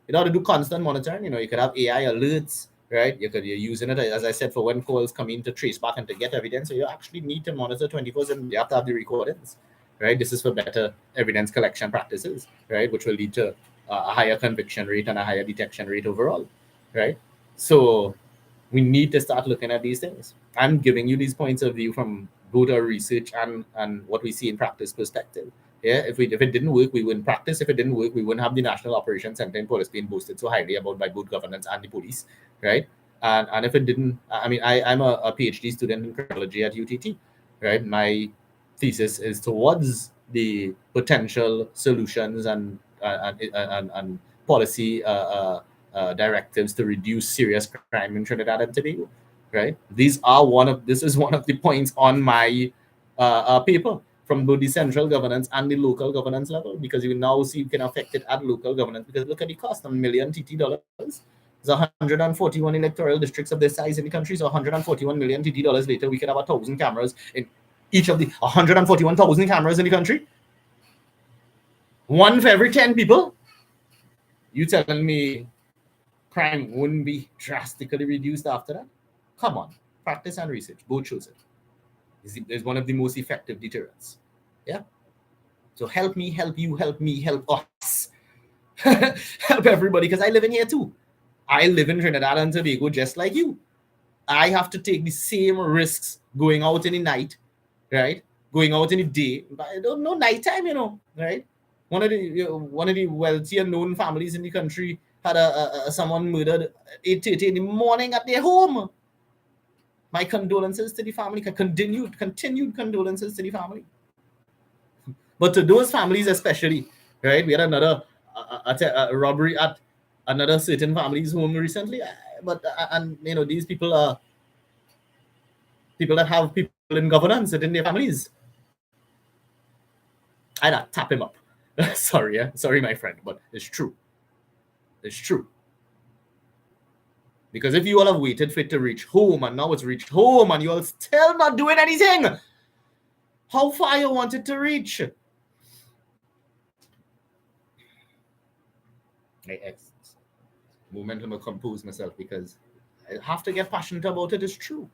You know how to do constant monitoring. You could have AI alerts, right? You're using it, as I said, for when calls come in to trace back and to get evidence. So you actually need to monitor 24/7. You have to have the recordings, right? This is for better evidence collection practices, right, which will lead to a higher conviction rate and a higher detection rate overall, right? So we need to start looking at these things. I'm giving you these points of view from both our research and what we see in practice perspective. Yeah, if it didn't work, we wouldn't practice. If it didn't work, we wouldn't have the National Operations Center in Police being boasted so highly about by both governments and the police, right? And if it didn't, I mean, I'm a PhD student in criminology at UTT, right? My thesis is towards the potential solutions and policy directives to reduce serious crime in Trinidad and Tobago, right? This is one of the points on my paper from both the central governance and the local governance level, because you now see you can affect it at local governance, because look at the cost, $1 million TT dollars. There's 141 electoral districts of this size in the country, so 141 million TT dollars later, we could have 1,000 cameras in each of the 141,000 cameras in the country. 1 for every 10 people. You telling me crime wouldn't be drastically reduced after that? Come on, practice and research both shows it. It's one of the most effective deterrents. Yeah. So help me, help you, help me, help us, help everybody, because I live in here too. I live in Trinidad and Tobago just like you. I have to take the same risks going out in the night, right? Going out in the day. I don't know nighttime, right? One of the wealthier known families in the country had someone murdered 8:30 in the morning at their home. My condolences to the family. Continued condolences to the family. But to those families especially, right? We had another robbery at another certain family's home recently. But these people are people that have people in governance within their families. I'd tap him up. Sorry, my friend, but it's true. It's true. Because if you all have waited for it to reach home and now it's reached home and you all still not doing anything, how far you want it to reach? Momentum will compose myself because I have to get passionate about it. It's true.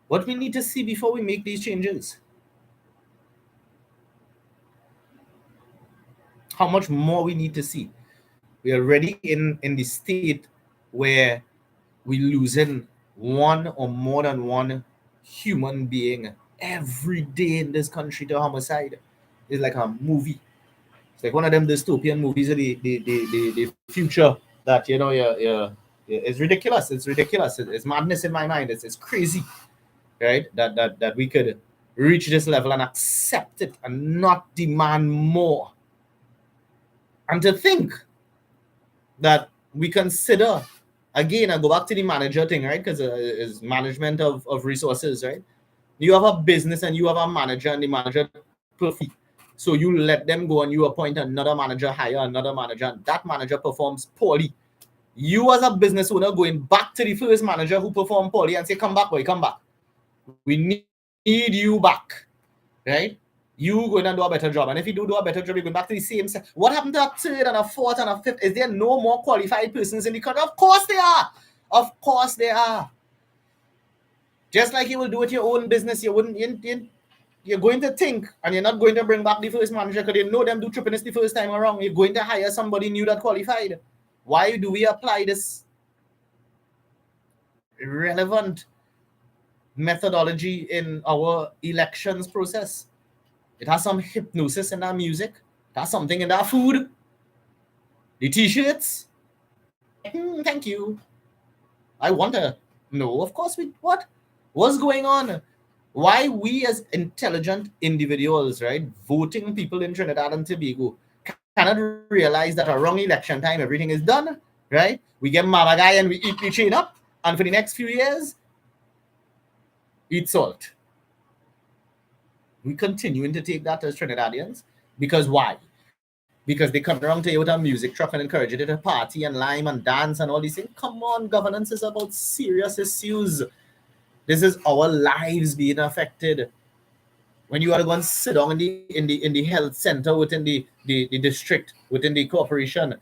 What we need to see before we make these changes. How much more we need to see. We are already in the state where we're losing one or more than one human being every day in this country to homicide. It's like a movie. It's like one of them dystopian movies of the future that it's ridiculous. It's ridiculous. It's madness in my mind. It's crazy, right? That we could reach this level and accept it and not demand more. And to think that we consider, again, I go back to the manager thing, right? Because it's management of resources, right? You have a business and you have a manager, and the manager per fee. So you let them go and you appoint another manager, hire another manager, and that manager performs poorly. You as a business owner going back to the first manager who performed poorly and say, come back, boy, come back. We need you back, right? You going to do a better job. And if you do a better job, you're going back to the same. What happened to a third and a fourth and a fifth? Is there no more qualified persons in the country? Of course they are. Of course they are. Just like you will do with your own business, you're going to think, and you're not going to bring back the first manager because you know them do trippiness the first time around. You're going to hire somebody new that qualified. Why do we apply this irrelevant methodology in our elections process? It has some hypnosis in our music. It has something in our food. The t-shirts. Thank you. I want to know. Of course, what's going on? Why we as intelligent individuals, right, voting people in Trinidad and Tobago cannot realize that around election time, everything is done, right? We get Mama Guy and we eat the chain up. And for the next few years, eat salt. We continuing to take that as Trinidadians. Because why? Because they come around to you with a music truck and encourage you to party and lime and dance and all these things. Come on, governance is about serious issues. This is our lives being affected. When you are going to sit down in the health center within the district, within the corporation,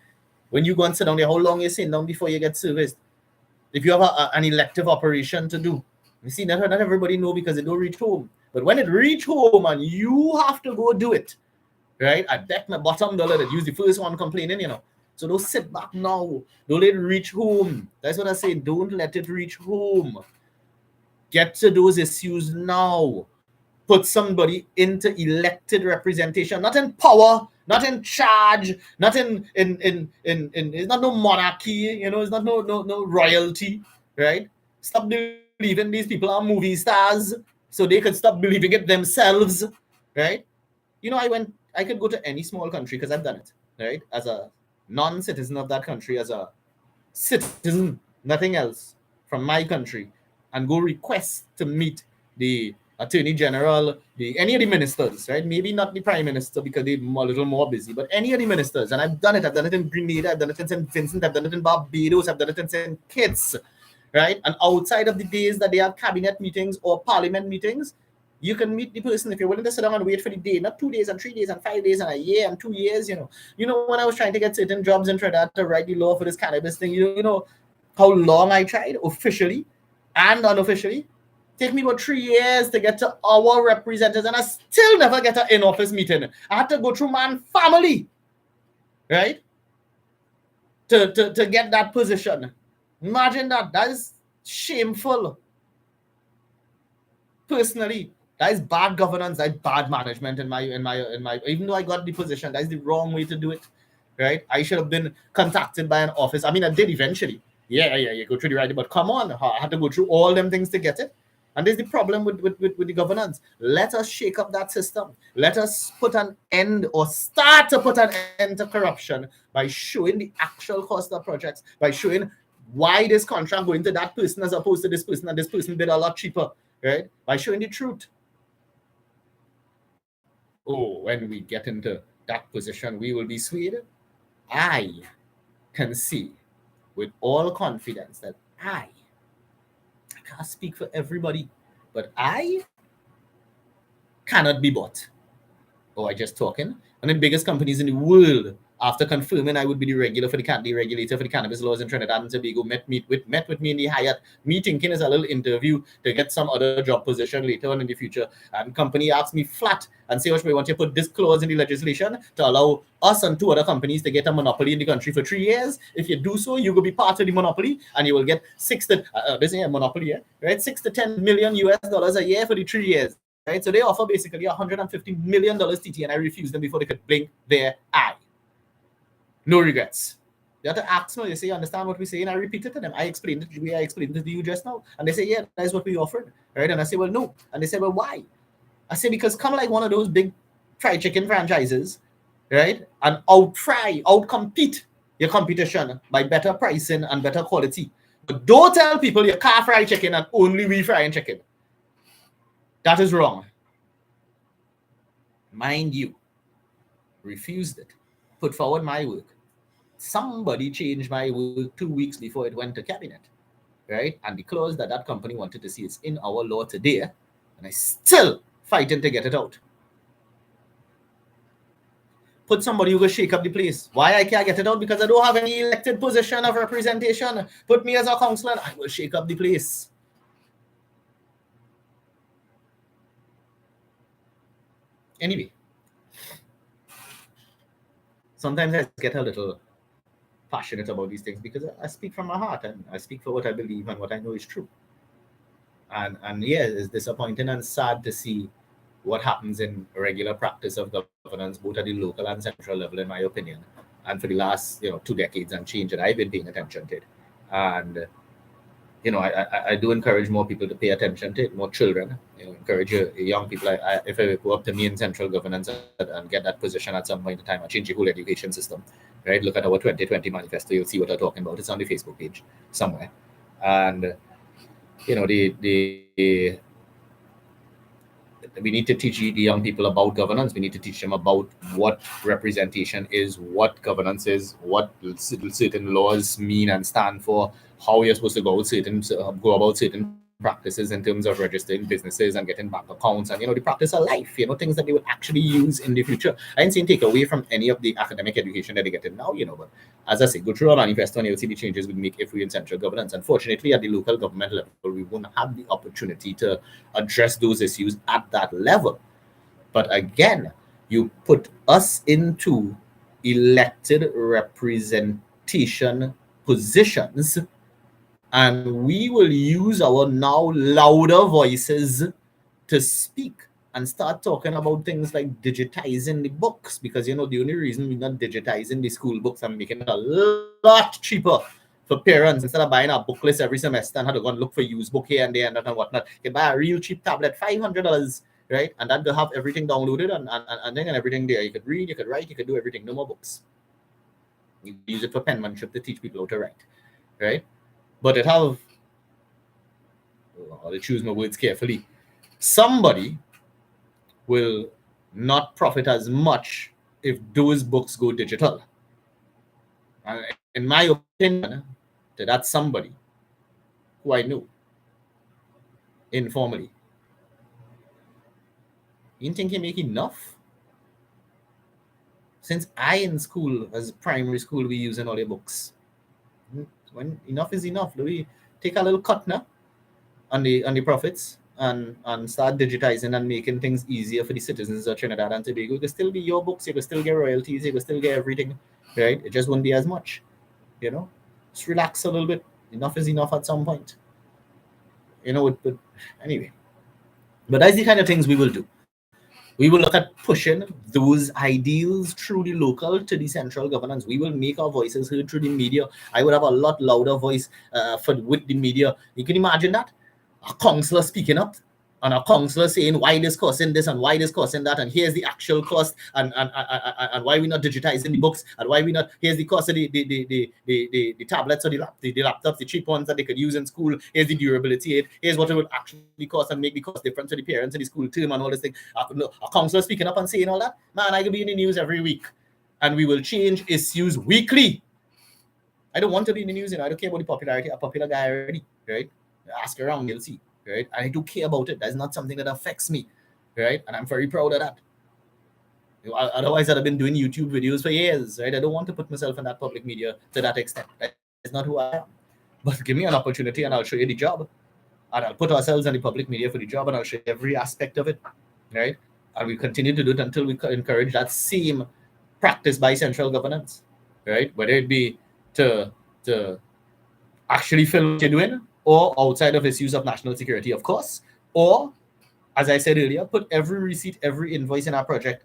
when you go and sit down there, how long you sit down before you get serviced? If you have an elective operation to do, you see, not everybody know because they don't reach home. But when it reach home and you have to go do it, right? I bet my bottom dollar that use the first one complaining, you know. So don't sit back now. Don't let it reach home. That's what I say. Don't let it reach home. Get to those issues now. Put somebody into elected representation, not in power, not in charge, not in it's not no monarchy, you know, it's not no royalty, right? Stop believing these people are movie stars so they could stop believing it themselves, right? You know, I could go to any small country because I've done it, right? As a non-citizen of that country, as a citizen, nothing else from my country, and go request to meet the Attorney General, any of the ministers, right? Maybe not the Prime Minister because they're a little more busy, but any of the ministers. And I've done it. I've done it in Grenada. I've done it in St. Vincent. I've done it in Barbados. I've done it in St. Kitts, right? And outside of the days that they have cabinet meetings or parliament meetings, you can meet the person if you're willing to sit down and wait for the day, not 2 days and 3 days and 5 days and a year and 2 years, you know. You know, when I was trying to get certain jobs in Trinidad to write the law for this cannabis thing, you know how long I tried officially and unofficially? Take me about 3 years to get to our representatives, and I still never get an in-office meeting. I had to go through my family, right? To get that position. Imagine that. That is shameful. Personally, that is bad governance. That is bad management in my. Even though I got the position, that is the wrong way to do it, right? I should have been contacted by an office. I mean, I did eventually. Yeah, you go through the right, but come on, I had to go through all them things to get it. And there's the problem with the governance. Let us shake up that system. Let us put an end or start to put an end to corruption by showing the actual cost of projects, by showing why this contract going to that person as opposed to this person, and this person bid a lot cheaper, right? By showing the truth. Oh, when we get into that position, we will be swayed. I can see with all confidence that I can't speak for everybody, but I cannot be bought. Oh, I just talking. One of the biggest companies in the world, after confirming I would be the regulator for the cannabis laws in Trinidad and Tobago, met with me in the Hyatt. Me thinking is a little interview to get some other job position later on in the future. And company asked me flat and say, we want you to put this clause in the legislation to allow us and 2 other companies to get a monopoly in the country for 3 years. If you do so, you will be part of the monopoly and you will get $6 to 10 million US dollars a year for the 3 years. Right? So they offer basically $150 million TT, and I refused them before they could blink their eye. No regrets. They have to ask me, they say, you understand what we say? And I repeated to them. I explained it the way I explained it to you just now. And they say, yeah, that is what we offered. Right? And I say, well, no. And they say, well, why? I say, because come like one of those big fried chicken franchises, right? And out-compete your competition by better pricing and better quality. But don't tell people you can't fry chicken and only we frying chicken. That is wrong. Mind you, refused it, put forward my work. Somebody changed my work 2 weeks before it went to cabinet, right? And the clause that that company wanted to see is in our law today, and I still fighting to get it out. Put somebody who will shake up the place. Why I can't get it out? Because I don't have any elected position of representation. Put me as a councillor, I will shake up the place. Anyway, sometimes I get a little passionate about these things because I speak from my heart and I speak for what I believe and what I know is true. And yeah, it's disappointing and sad to see what happens in regular practice of governance, both at the local and central level, in my opinion. And for the last 2 decades and change that I've been paying attention to it. And I do encourage more people to pay attention to it, more children. Encourage young people. If I go up to me in central governance and get that position at some point in time, I change the whole education system. Right? Look at our 2020 manifesto. You'll see what I'm talking about. It's on the Facebook page somewhere. And we need to teach the young people about governance. We need to teach them about what representation is, what governance is, what certain laws mean and stand for, how you're supposed to go about certain practices in terms of registering businesses and getting bank accounts and the practice of life, things that they would actually use in the future. I ain't saying take away from any of the academic education that they get in now, but as I say, go through our manifesto and you'll see the changes we make if we in central governance. Unfortunately, at the local government level, we won't have the opportunity to address those issues at that level. But again, you put us into elected representation positions, and we will use our now louder voices to speak and start talking about things like digitizing the books, because the only reason we're not digitizing the school books and making it a lot cheaper for parents, instead of buying a book list every semester and have to go and look for used book here and there and whatnot, you can buy a real cheap tablet, $500, right? And that will have everything downloaded and everything there. You could read, you could write, you could do everything. No more books. You use it for penmanship to teach people how to write, right? But it have, I'll choose my words carefully, somebody will not profit as much if those books go digital. And in my opinion, that's somebody who I know informally. You think he make enough? Since I in school, as primary school, we using all the books. When enough is enough, do we take a little cut now on the profits and start digitizing and making things easier for the citizens of Trinidad and Tobago? It could still be your books, you could still get royalties, you could still get everything, right? It just won't be as much, Just relax a little bit. Enough is enough at some point. But anyway. But that's the kind of things we will do. We will look at pushing those ideals through the local to the central governance. We will make our voices heard through the media. I would have a lot louder voice with the media. You can imagine that? A councillor speaking up and a councillor saying why this costing this and why this costing that, and here's the actual cost, and why we're not digitizing the books, and why we not, here's the cost of the tablets or the laptops, the cheap ones that they could use in school, here's the durability, here's what it would actually cost and make the cost different to the parents in the school term and all this thing. A councillor speaking up and saying all that, man, I could be in the news every week, and we will change issues weekly. I don't want to be in the news, I don't care about the popularity. A popular guy already, right? Ask around, you'll see, right? I do care about it. That's not something that affects me, right? And I'm very proud of that. Otherwise, I'd have been doing YouTube videos for years, right? I don't want to put myself in that public media to that extent. That is not who I am. But give me an opportunity and I'll show you the job. And I'll put ourselves in the public media for the job and I'll show you every aspect of it, right? And we continue to do it until we encourage that same practice by central governance, right? Whether it be to actually fill what you're doing, or outside of issues of national security, of course, or, as I said earlier, put every receipt, every invoice in our project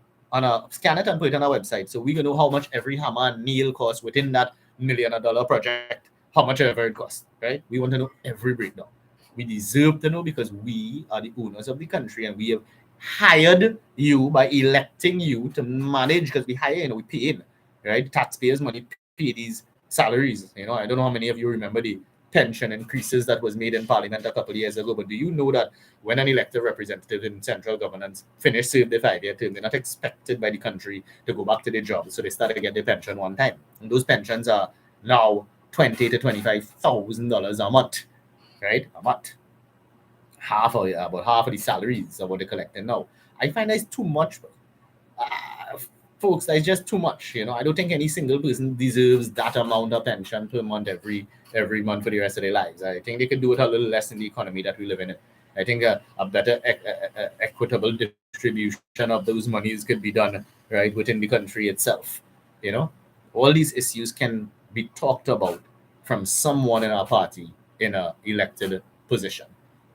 scan it and put it on our website, so we can know how much every hammer and nail costs within that $1 million project, how much ever it costs, right? We want to know every breakdown. We deserve to know because we are the owners of the country and we have hired you by electing you to manage, because we hire, we pay in, right? Taxpayers' money pay these salaries. I don't know how many of you remember the pension increases that was made in Parliament a couple of years ago. But do you know that when an elected representative in central governance finish serve their 5-year term, they're not expected by the country to go back to their job, so they start to get their pension one time, and those pensions are now $20,000 to $25,000 a month, right? A month, about half of the salaries of what they're collecting now. I find that's too much. Folks, that's just too much. I don't think any single person deserves that amount of pension per month every month for the rest of their lives. I think they could do it a little less in the economy that we live in. I think a better equitable distribution of those monies could be done right within the country itself. All these issues can be talked about from someone in our party in an elected position,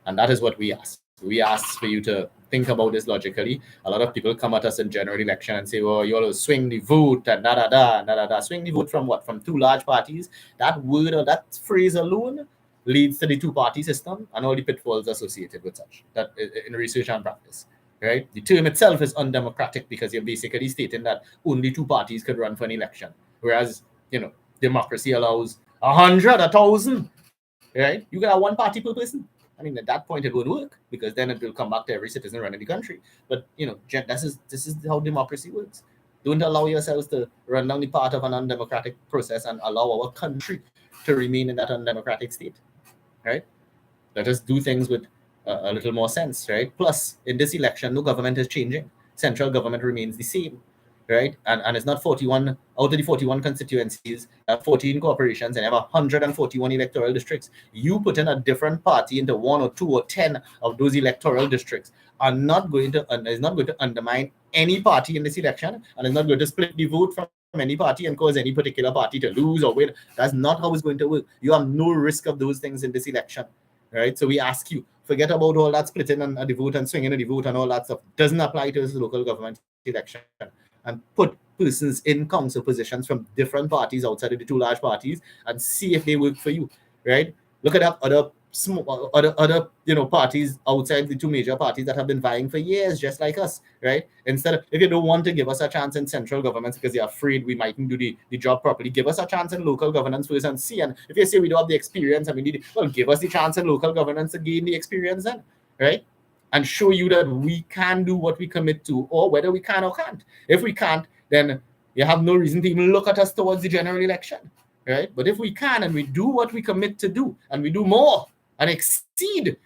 and that is what we ask. We ask for you to think about this logically. A lot of people come at us in general election and say, "Oh, you all swing the vote and da da da da da da." Swing the vote from what? From two large parties? That word or that phrase alone leads to the two-party system and all the pitfalls associated with such. That in research and practice, right? The term itself is undemocratic because you're basically stating that only two parties could run for an election, whereas democracy allows 100, 1,000, right? You got one party per person. I mean, at that point, it won't work because then it will come back to every citizen running the country. But this is how democracy works. Don't allow yourselves to run down the path of an undemocratic process and allow our country to remain in that undemocratic state, right? Let us do things with a little more sense, right? Plus, in this election, no government is changing. Central government remains the same, right? And it's not 41 out of the 41 constituencies, 14 corporations, and have 141 electoral districts. You put in a different party into 1 or 2 or 10 of those electoral districts is not going to undermine any party in this election, and is not going to split the vote from any party and cause any particular party to lose or win. That's not how it's going to work. You have no risk of those things in this election, right? So we ask you, forget about all that splitting and the vote and swinging of the vote and all that stuff. Doesn't apply to this local government election. And put persons in council positions from different parties outside of the two large parties and see if they work for you, right? Look at other parties outside the two major parties that have been vying for years, just like us, right? Instead of, if you don't want to give us a chance in central governments because you're afraid we mightn't do the job properly, give us a chance in local governance first and see. And if you say we don't have the experience and we need it, well, give us the chance in local governance to gain the experience then, right? And show you that we can do what we commit to, or whether we can or can't. If we can't, then you have no reason to even look at us towards the general election, right? But if we can and we do what we commit to do, and we do more and exceed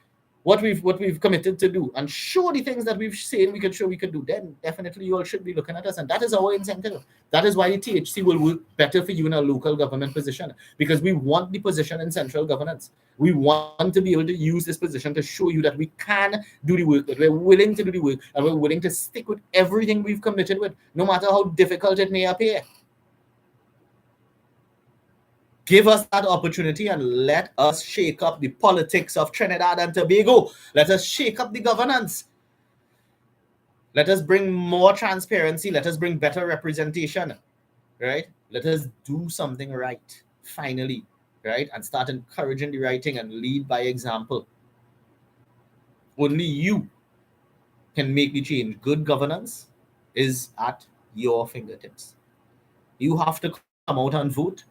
what we've committed to do, and show the things that we've said we could do, then definitely you all should be looking at us, and that is our incentive. That is why the THC will work better for you in a local government position, because we want the position in central governance. We want to be able to use this position to show you that we can do the work, that we're willing to do the work, and we're willing to stick with everything we've committed with, no matter how difficult it may appear. Give us that opportunity and let us shake up the politics of Trinidad and Tobago. Let us shake up the governance. Let us bring more transparency. Let us bring better representation, right? Let us do something right, finally, right? And start encouraging the right thing and lead by example. Only you can make the change. Good governance is at your fingertips. You have to come out and vote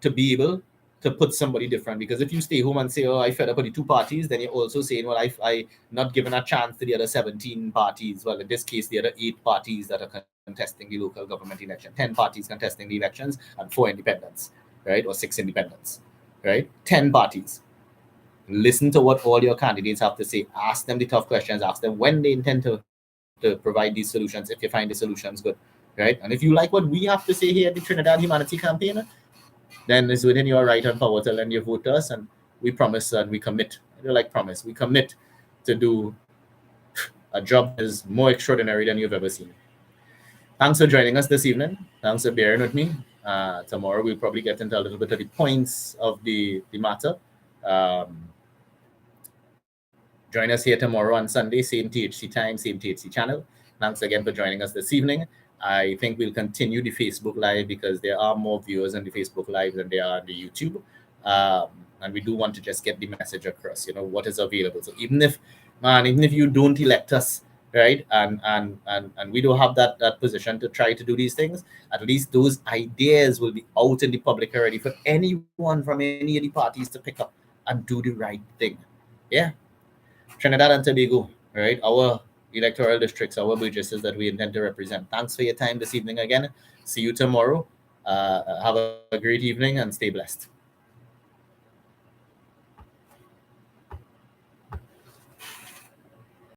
to be able to put somebody different. Because if you stay home and say, "Oh, I fed up with the two parties," then you're also saying, "Well, I not given a chance to the other 17 parties." Well, in this case, the other 8 parties that are contesting the local government election. 10 parties contesting the elections and 4 independents, right? Or 6 independents, right? 10 parties. Listen to what all your candidates have to say. Ask them the tough questions. Ask them when they intend to provide these solutions, if you find the solutions good, right? And if you like what we have to say here at the Trinidad Humanity Campaign, then it's within your right and power to lend your vote to us, and we promise and we commit. I don't like promise. We commit to do a job that is more extraordinary than you've ever seen. Thanks for joining us this evening. Thanks for bearing with me. Tomorrow we'll probably get into a little bit of the points of the matter. Join us here tomorrow on Sunday, same THC time, same THC channel. Thanks again for joining us this evening. I think we'll continue the Facebook Live because there are more viewers on the Facebook Live than there are on the YouTube. And we do want to just get the message across, what is available. So even if you don't elect us right? And we don't have that position to try to do these things. At least those ideas will be out in the public already for anyone from any of the parties to pick up and do the right thing. Yeah. Trinidad and Tobago, right? Our electoral districts, our burgesses that we intend to represent. Thanks for your time this evening again. See you tomorrow. Have a great evening and stay blessed.